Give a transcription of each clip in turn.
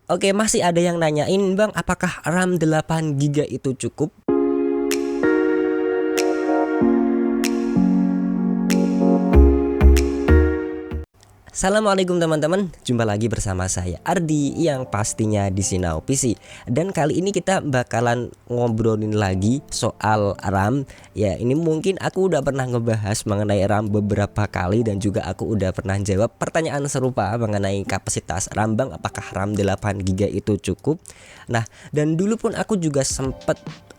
Oke, masih ada yang nanyain, Bang, apakah RAM 8 GB itu cukup? Assalamualaikum teman-teman, jumpa lagi bersama saya Ardi yang pastinya di Sinau PC. Dan kali ini kita bakalan ngobrolin lagi soal RAM. Ya, ini mungkin aku udah pernah ngebahas mengenai RAM beberapa kali, dan juga aku udah pernah jawab pertanyaan serupa mengenai kapasitas RAM, Bang, apakah RAM 8 GB itu cukup? Nah, dan dulu pun aku juga sempet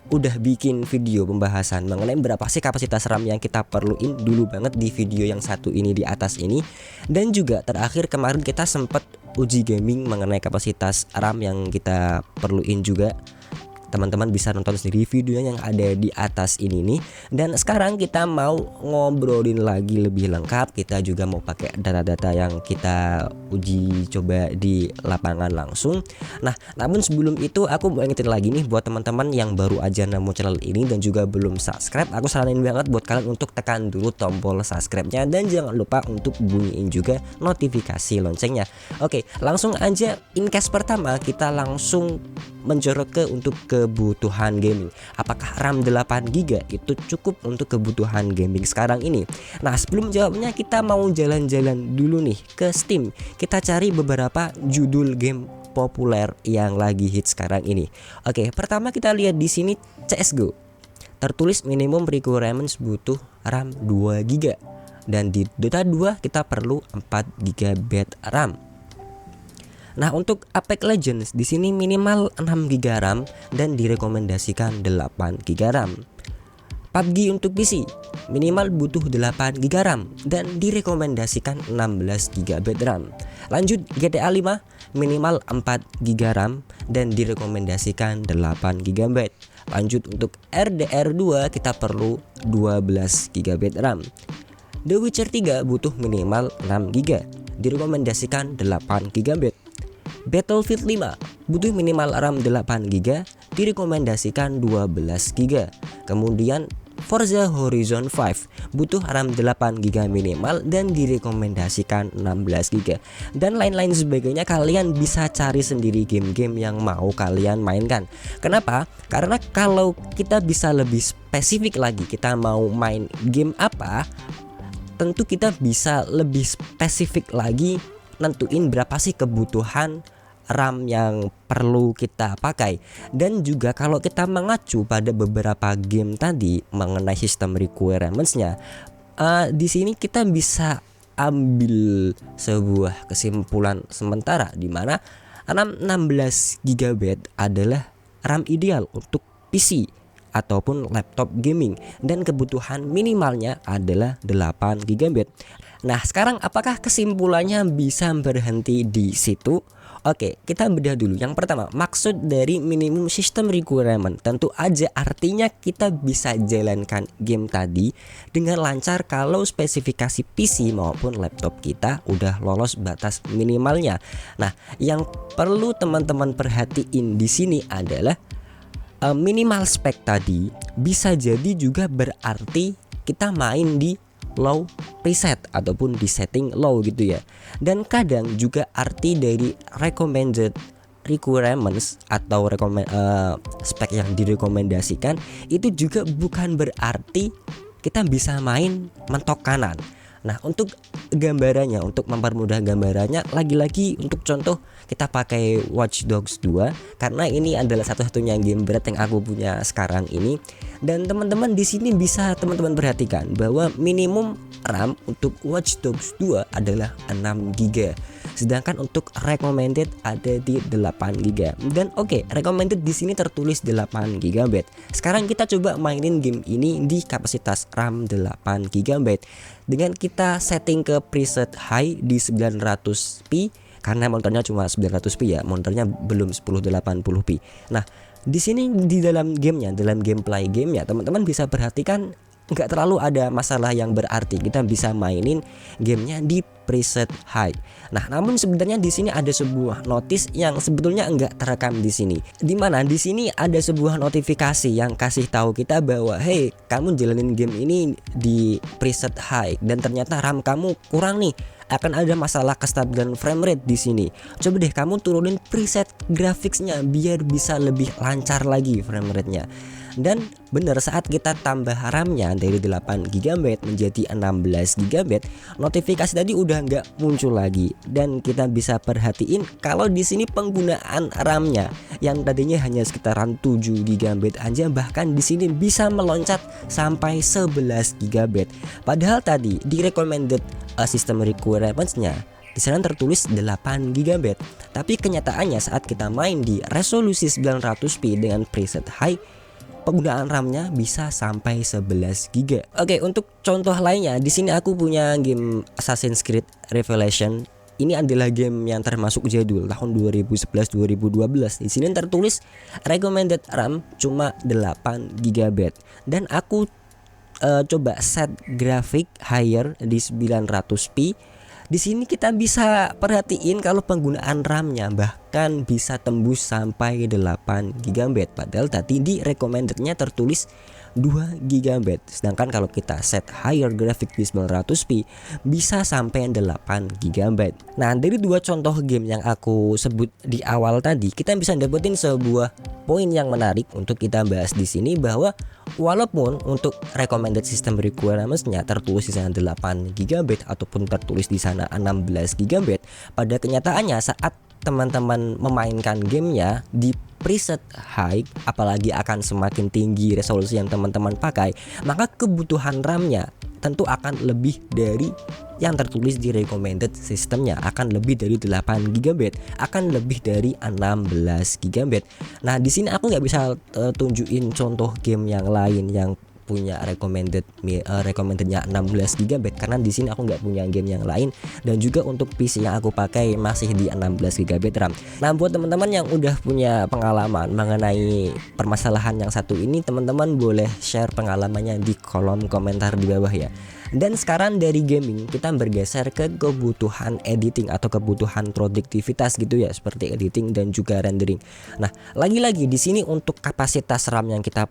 udah bikin video pembahasan mengenai berapa sih kapasitas RAM yang kita perluin dulu banget di video yang satu ini di atas ini. Dan juga terakhir kemarin kita sempat uji gaming mengenai kapasitas RAM yang kita perluin juga. Teman-teman bisa nonton sendiri videonya yang ada di atas ini nih. Dan sekarang kita mau ngobrolin lagi lebih lengkap. Kita juga mau pakai data-data yang kita uji coba di lapangan langsung. Nah, namun sebelum itu aku mau ingetin lagi nih buat teman-teman yang baru aja nemu channel ini dan juga belum subscribe. Aku saranin banget buat kalian untuk tekan dulu tombol subscribe-nya, dan jangan lupa untuk bunyiin juga notifikasi loncengnya. Oke, langsung aja in case pertama kita langsung menjorok ke untuk kebutuhan gaming. Apakah RAM 8 GB itu cukup untuk kebutuhan gaming sekarang ini? Nah, sebelum jawabnya kita mau jalan-jalan dulu nih ke Steam. Kita cari beberapa judul game populer yang lagi hit sekarang ini. Oke, pertama kita lihat di sini CS:GO. Tertulis minimum requirements butuh RAM 2 GB, dan di Dota 2 kita perlu 4 GB RAM. Nah, untuk Apex Legends di sini minimal 6 GB RAM dan direkomendasikan 8 GB RAM. PUBG untuk PC minimal butuh 8 GB RAM dan direkomendasikan 16 GB RAM. Lanjut GTA 5 minimal 4 GB RAM dan direkomendasikan 8 GB. Lanjut untuk RDR 2 kita perlu 12 GB RAM. The Witcher 3 butuh minimal 6 GB, direkomendasikan 8 GB. Battlefield 5 butuh minimal RAM 8 GB, direkomendasikan 12 GB. Kemudian Forza Horizon 5 butuh RAM 8 GB minimal dan direkomendasikan 16 GB. Dan lain-lain sebagainya, kalian bisa cari sendiri game-game yang mau kalian mainkan. Kenapa? Karena kalau kita bisa lebih spesifik lagi, kita mau main game apa, tentu kita bisa lebih spesifik lagi nentuin berapa sih kebutuhan RAM yang perlu kita pakai. Dan juga kalau kita mengacu pada beberapa game tadi mengenai sistem requirements-nya, di sini kita bisa ambil sebuah kesimpulan sementara di mana RAM 16 GB adalah RAM ideal untuk PC ataupun laptop gaming, dan kebutuhan minimalnya adalah 8 GB. Nah, sekarang apakah kesimpulannya bisa berhenti di situ? Oke, kita bedah dulu. Yang pertama, maksud dari minimum system requirement. Tentu aja artinya kita bisa jalankan game tadi dengan lancar kalau spesifikasi PC maupun laptop kita udah lolos batas minimalnya. Nah, yang perlu teman-teman perhatiin di sini adalah minimal spek tadi bisa jadi juga berarti kita main di low preset ataupun di setting low gitu ya. Dan kadang juga arti dari recommended requirements atau spek yang direkomendasikan itu juga bukan berarti kita bisa main mentok kanan. Nah, untuk gambarannya, untuk mempermudah gambarannya, lagi-lagi untuk contoh kita pakai Watch Dogs 2 karena ini adalah satu-satunya game berat yang aku punya sekarang ini. Dan teman-teman di sini bisa teman-teman perhatikan bahwa minimum RAM untuk Watch Dogs 2 adalah 6 GB. Sedangkan untuk recommended ada di 8 GB. Dan oke, recommended di sini tertulis 8 GB. Sekarang kita coba mainin game ini di kapasitas RAM 8 GB. Dengan kita setting ke preset high di 900p karena monitornya cuma 900p ya, monitornya belum 1080p. Nah, di sini di dalam gamenya, dalam gameplay gamenya, teman-teman bisa perhatikan nggak terlalu ada masalah yang berarti. Kita bisa mainin gamenya di preset high. Nah, namun sebenarnya di sini ada sebuah notice yang sebetulnya enggak terekam di sini. Di mana di sini ada sebuah notifikasi yang kasih tahu kita bahwa hey, kamu jalanin game ini di preset high dan ternyata RAM kamu kurang nih. akan ada masalah kestabilan frame rate di sini. Coba deh kamu turunin preset graphicsnya biar bisa lebih lancar lagi frame rate-nya. Dan bener, saat kita tambah RAM-nya dari 8 GB menjadi 16 GB, notifikasi tadi udah nggak muncul lagi. Dan kita bisa perhatiin kalau di sini penggunaan RAM-nya yang tadinya hanya sekitaran 7 GB aja, bahkan di sini bisa meloncat sampai 11 GB. Padahal tadi di recommended system requirements-nya di sana tertulis 8 GB. Tapi kenyataannya saat kita main di resolusi 900p dengan preset high, penggunaan RAM-nya bisa sampai 11 GB. Oke, untuk contoh lainnya di sini aku punya game Assassin's Creed Revelation. Ini adalah game yang termasuk jadul tahun 2011-2012. Di sini tertulis recommended RAM cuma 8 GB. Dan aku coba set grafik higher di 900p. Di sini kita bisa perhatiin kalau penggunaan RAM-nya bahkan bisa tembus sampai 8 GB. Padahal tadi di recommended-nya tertulis 2 GB. Sedangkan kalau kita set higher graphic di 900p bisa sampai 8 GB. Nah, dari dua contoh game yang aku sebut di awal tadi, kita bisa dapetin sebuah poin yang menarik untuk kita bahas di sini, bahwa walaupun untuk recommended system requirements-nya tertulis di sana 8 GB ataupun tertulis di sana 16 GB, pada kenyataannya saat teman-teman memainkan gamenya di preset high, apalagi akan semakin tinggi resolusi yang teman-teman pakai, maka kebutuhan RAM-nya tentu akan lebih dari yang tertulis di recommended sistemnya, akan lebih dari 8 GB, akan lebih dari 16 GB. Nah, di sini aku nggak bisa tunjukin contoh game yang lain yang punya recommendednya 16 GB karena di sini aku nggak punya game yang lain, dan juga untuk PC yang aku pakai masih di 16 GB RAM. Nah, buat teman-teman yang udah punya pengalaman mengenai permasalahan yang satu ini, teman-teman boleh share pengalamannya di kolom komentar di bawah ya. Dan sekarang dari gaming kita bergeser ke kebutuhan editing atau kebutuhan produktivitas gitu ya, seperti editing dan juga rendering. Nah, lagi-lagi di sini untuk kapasitas RAM yang kita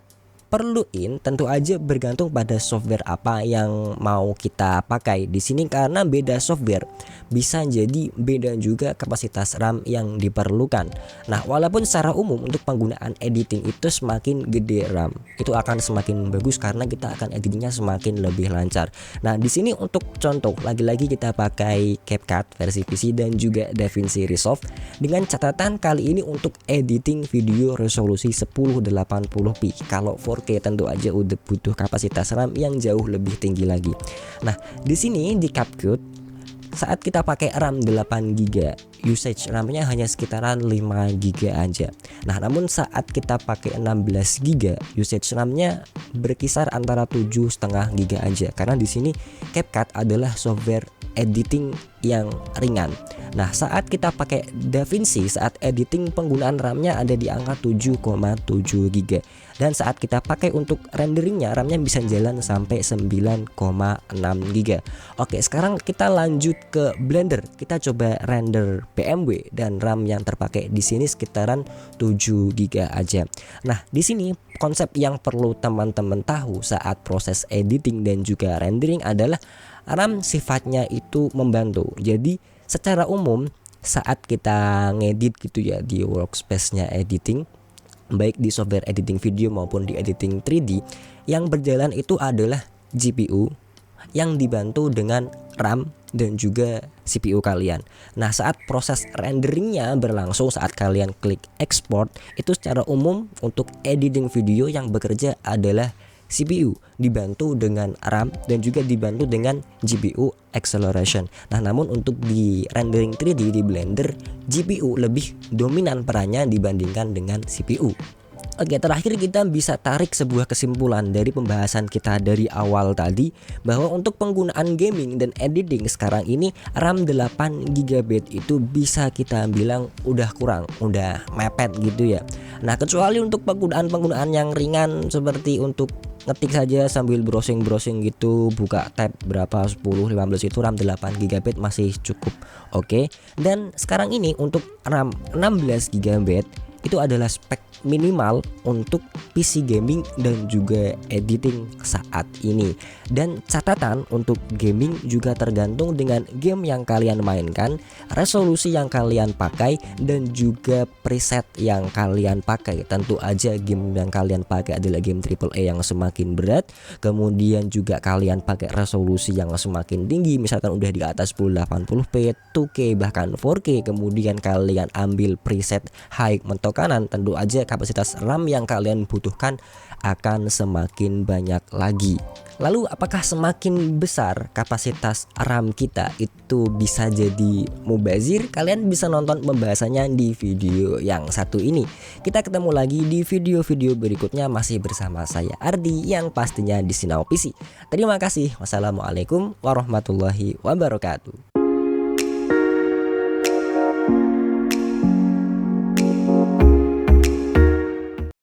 perluin tentu aja bergantung pada software apa yang mau kita pakai di sini, karena beda software bisa jadi beda juga kapasitas RAM yang diperlukan. Nah, walaupun secara umum untuk penggunaan editing itu semakin gede RAM itu akan semakin bagus karena kita akan editingnya semakin lebih lancar. Nah, di sini untuk contoh lagi-lagi kita pakai CapCut versi PC dan juga DaVinci Resolve, dengan catatan kali ini untuk editing video resolusi 1080p. Kalau 4K tentu aja udah butuh kapasitas RAM yang jauh lebih tinggi lagi. Nah, di sini di CapCut saat kita pakai RAM 8GB, usage RAM-nya hanya sekitaran 5GB aja. Nah, namun saat kita pakai 16GB, usage RAM-nya berkisar antara 7,5GB aja. Karena di sini CapCut adalah software editing yang ringan. Nah, saat kita pakai DaVinci, saat editing penggunaan RAM-nya ada di angka 7,7GB. Dan saat kita pakai untuk renderingnya, RAM-nya bisa jalan sampai 9,6GB. Oke, sekarang kita lanjut ke Blender. Kita coba render BMW dan RAM yang terpakai di sini sekitaran 7GB aja. Nah, di sini konsep yang perlu teman-teman tahu saat proses editing dan juga rendering adalah RAM sifatnya itu membantu. Jadi secara umum saat kita ngedit gitu ya di workspace-nya editing, baik di software editing video maupun di editing 3D, yang berjalan itu adalah GPU yang dibantu dengan RAM dan juga CPU kalian. Nah, saat proses renderingnya berlangsung, saat kalian klik export, itu secara umum untuk editing video yang bekerja adalah CPU dibantu dengan RAM dan juga dibantu dengan GPU acceleration. Nah, namun untuk di rendering 3D di Blender, GPU lebih dominan perannya dibandingkan dengan CPU. Oke, terakhir kita bisa tarik sebuah kesimpulan dari pembahasan kita dari awal tadi, bahwa untuk penggunaan gaming dan editing sekarang ini RAM 8GB itu bisa kita bilang udah kurang, udah mepet gitu ya. Nah, kecuali untuk penggunaan yang ringan seperti untuk ngetik saja sambil browsing gitu, buka tab berapa 10-15 itu RAM 8GB masih cukup oke. Dan sekarang ini untuk RAM 16GB itu adalah spek minimal untuk PC gaming dan juga editing saat ini. Dan catatan untuk gaming juga tergantung dengan game yang kalian mainkan, resolusi yang kalian pakai, dan juga preset yang kalian pakai. Tentu aja game yang kalian pakai adalah game AAA yang semakin berat, kemudian juga kalian pakai resolusi yang semakin tinggi, misalkan udah di atas 1080p, 2K bahkan 4K, kemudian kalian ambil preset high mentok kanan, tentu aja kapasitas RAM yang kalian butuhkan akan semakin banyak lagi. Lalu apakah semakin besar kapasitas RAM kita itu bisa jadi mubazir? Kalian bisa nonton pembahasannya di video yang satu ini. Kita ketemu lagi di video-video berikutnya masih bersama saya Ardi yang pastinya di Sinau PC. Terima kasih. Wassalamualaikum warahmatullahi wabarakatuh.